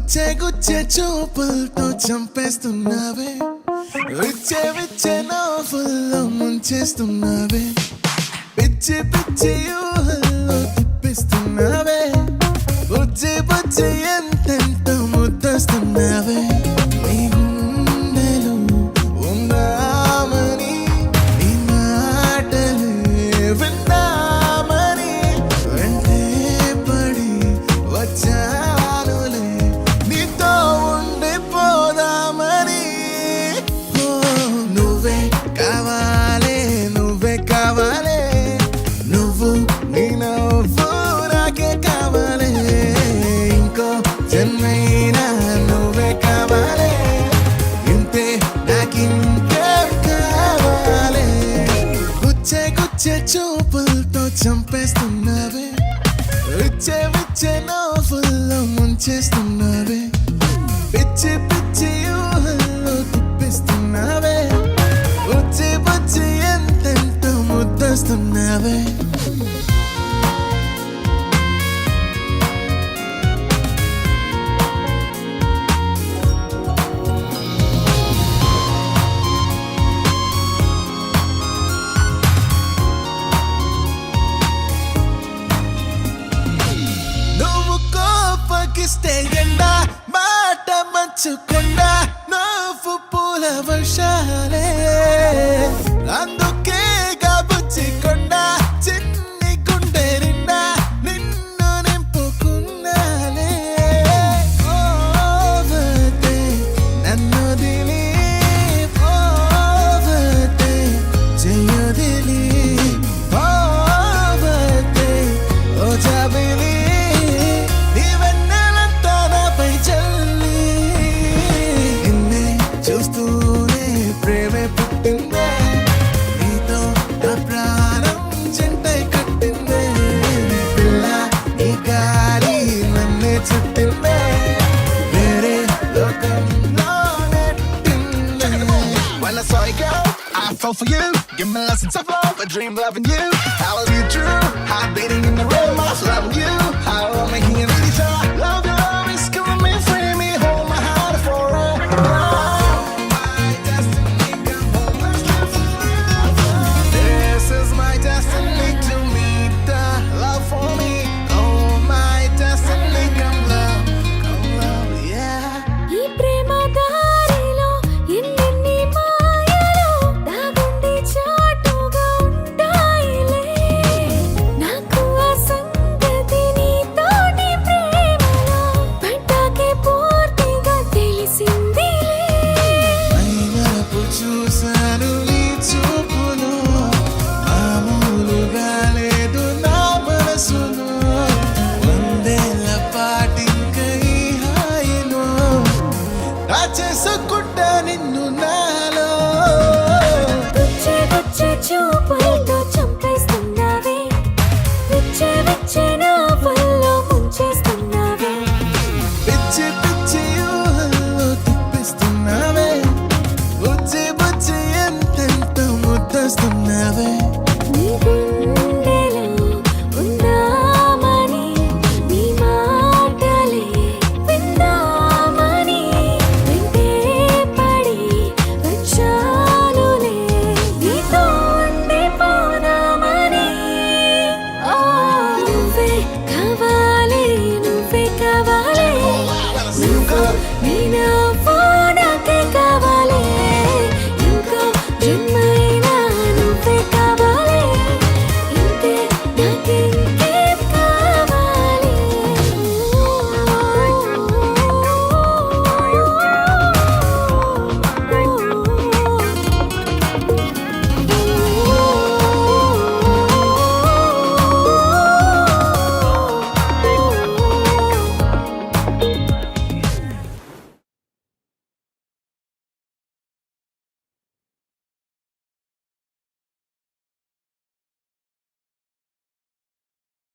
గుచ్చే గుచ్చే చూపులతో చంపేస్తున్నావే, విచ్చే విచ్చే నవ్వుల్లో ముంచేస్తున్నావే, పిచ్చి పిచ్చి ఊహల్లో తిప్పిస్తున్నావే, బుజ్జి బుజ్జి ఎంతెంత ముద్దస్తున్నావే. నీ గుండెలో ఉందామని, నీ మాటలే విందామని వెంటే పడి వచ్చానులే, నీతో ఉండిపోదామని. ఓ నువ్వే కావాలే, నువ్వే కావాలే, నువ్వు నీ నవ్వు నాకే కావాలే, ఇంకో జన్మైనా నువ్వే కావాలే, ఇంతే నాకింకేం కావాలే. గుచ్చే గుచ్చే చూపులతో చంపేస్తున్నావే, విచ్చే విచ్చే నవ్వుల్లో ముంచేస్తున్నావే, పిచ్చి పిచ్చి ఊహల్లో తిప్పిస్తున్నావే, బుజ్జి బుజ్జి ఎంతెంత ముద్దస్తున్నావే. నువ్వు కోపగిస్తే ఎండ, మాట మంచుకొండ, నువ్వు పూల వర్షాలే, అందుకే బుజ్జికొండ చిన్ని గుండె నిండా నిన్ను నింపుకున్నాలే. పోవతే నన్నొదిలి, పోవతే చెయ్యొదిలి, పోవతే ఓ జాబిలి, నీవెన్నెలంతా నాపై చల్లి. నిన్నే చూస్తూనే ప్రేమే పుట్టిందే, నీతో నా ప్రాణం జంటై కట్టిందే, పిల్ల ఈ గాలి నన్నే చుట్టిందే, వేరే లోకంలో నెట్టిందే. When I saw you, girl, I fell for you. Give me lessons of love, a dream loving you. I will be true, heart beating in the room. I was loving you, I will making it really try. Love your love is killing me, free me, hold my heart forever. My destiny, come home, let's live forever. This is my destiny to meet the love for me. Oh, my destiny, come love, yeah. ఈ ప్రేమ దారిలో ఎన్నెన్ని మాయలు దాగుండి చాటుగా ఉంటాయిలే, నాకు ఆ సంగతి నీతోటి ప్రేమలో పడ్డాకే పూర్తిగా తెలిసిందిలే. అయినపు చూశాను నీ చూపులో, మామూలుగా లేదు నా మనసులో, వందేళ్ల పాటింక ఈ హాయిలో నా చేసుకుంటా నిన్ను నాలో. గుచ్చే గుచ్చే చూపులతో చంపేస్తున్నావే, విచ్చే విచ్చే నవ్వుల్లో ముంచేస్తున్నావే, పిచ్చి పిచ్చి ఊహల్లో తిప్పిస్తున్నావే, బుజ్జి బుజ్జి ఎంతెంత ముద్దస్తున్నావే. నీ గుండెలో ఉందామని, నీ మాటలే విందామని వెంటే పడి వచ్చానులే, నీతో ఉండిపోదామని. ఓ నువ్వే కావాలే, నువ్వే కావాలే, నువ్వు నీ నవ్వు